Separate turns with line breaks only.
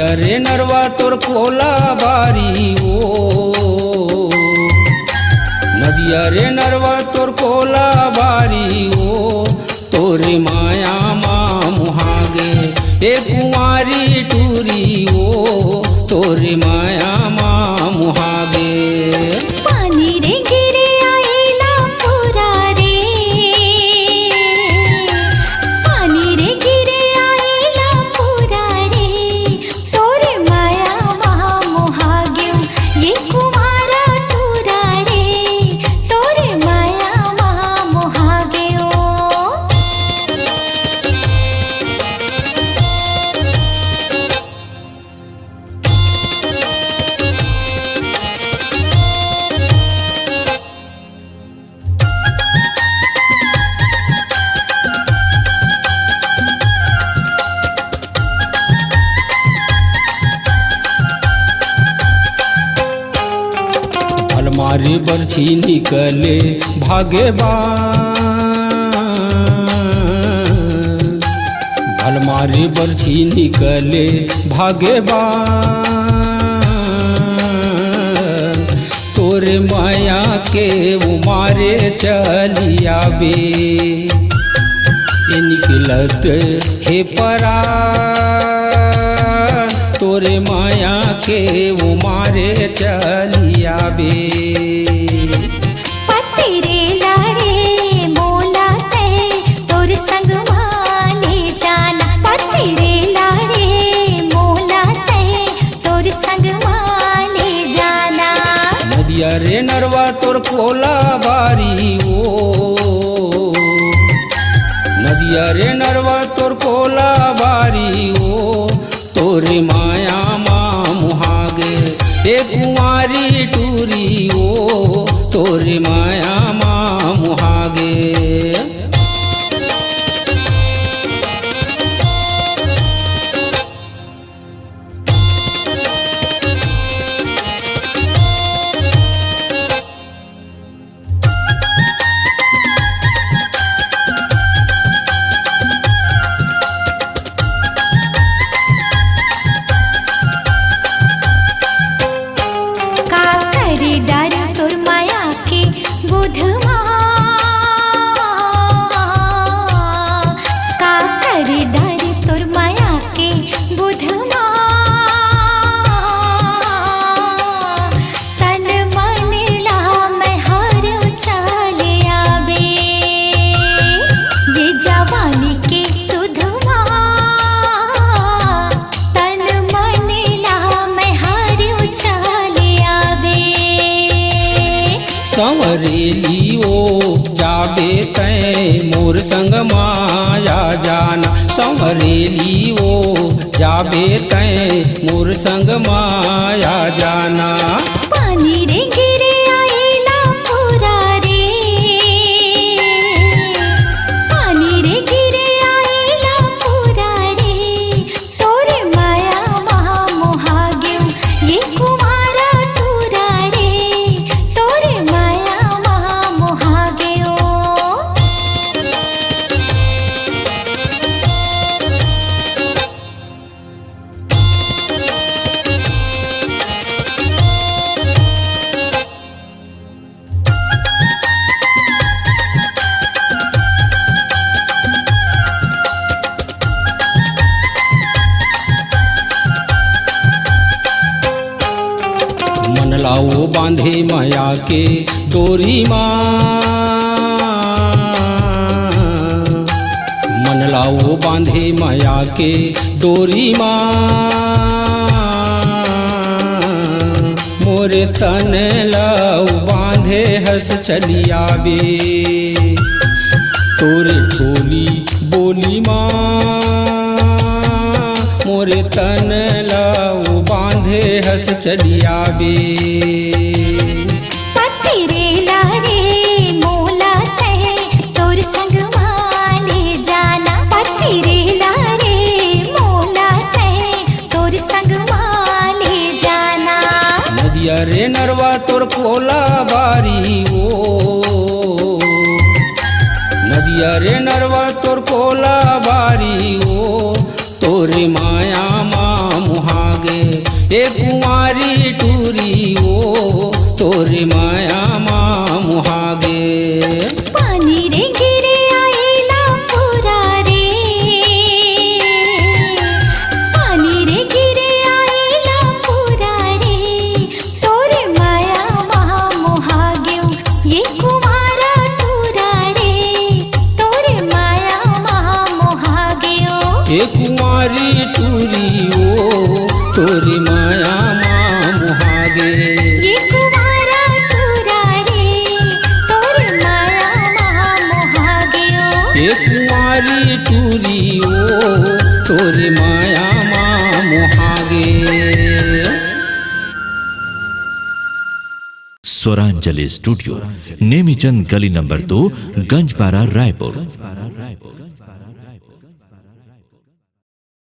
नदिया रे नरवा तोर कोला बारी ओ, नदिया रे नरवा तोर कोला बारी ओ, तोरे माया माँ मुहागे ए कुंवारी टूरी ओ, तोरे माया माँ मुहागे।
पानी रे गिरे आएला पूरा रे, पानी रे गिरे आएला पूरा रे, तोरे माया महा मोहाग्यो ये कुमारा टूरा रे, तोरे माया महा मोहाग्यो।
अलमारी बरछी निकले भागे अलमारी बरछी निकले भागे तोरे माया के उमारे चली आबे ये निकलत हे परा, तोरे माया के उमारे चली आबे।
पतिरे लारे मोला ते तोर संग माले जाना, पतिरे लारे मोला ते तोर संग माले जाना।
नदिया रे नरवा तोर कोला बारी ओ, नदिया रे नरवा तोर कोला बारी ओ, तोरे माया माँ मुहागे ए कुंवारी टूरी ओ, तोरे माया माँ मुहागे।
डर तोर माया के बुधवा का कर डर तोर माया के बुधवा, तन मन ला मैं हर चले आबे ये जवानी के सुधवा, तन मन ला मैं हर चले आबे।
संवरेली ओ जाबे तै मोर संग माया जाना, संवरेली ओ जाबे तै मोर संग माया जाना।
पानी रे गिरे आएला पूरा रे, पानी रे गिरे आएला पूरा रे, तोरे माया महा मोहाग्यो ये कुमारा टूरा रे, तोरे माया महा मोहाग्यो।
मन लाओ बांधे माया के डोरी माँ, मन लाओ बांधे माया के डोरी माँ, मोरे तन लाओ बांधे हंस चली आबे, तोरे ठोली बोली माँ, मोरे तन लाओ बांधे हंस चली आबे।
पतिरे लारे मोला ते तोर संग माले जाना, पतिरे लारे मोला ते तोर संग माले जाना।
नदिया रे नरवा तोर कोला बारी ओ, नदिया रे नरवा तोर कोला बारी ओ, तोरे माया माँ मुहा ए कुंवारी टूरी ओ तोरे माया माँ मुहागे
पानी रे गिरे आईला पूरा रे पानी रे गिरे आईला पूरा रे तोरे माया महा मोहाग्यो ये कुमारा टूरा रे तोरे माया महा मोहाग्यो
ए कुंवारी टूरी ओ तोरे माया माँ मुहागे
ये कुमारा टूरा रे तोरे माया महा मोहाग्यो
ए कुंवारी टूरी ओ तोरे माया माँ मुहागे।
स्वरांजलि स्टूडियो, नेमीचंद गली नंबर 2, गंजपारा, रायपुर।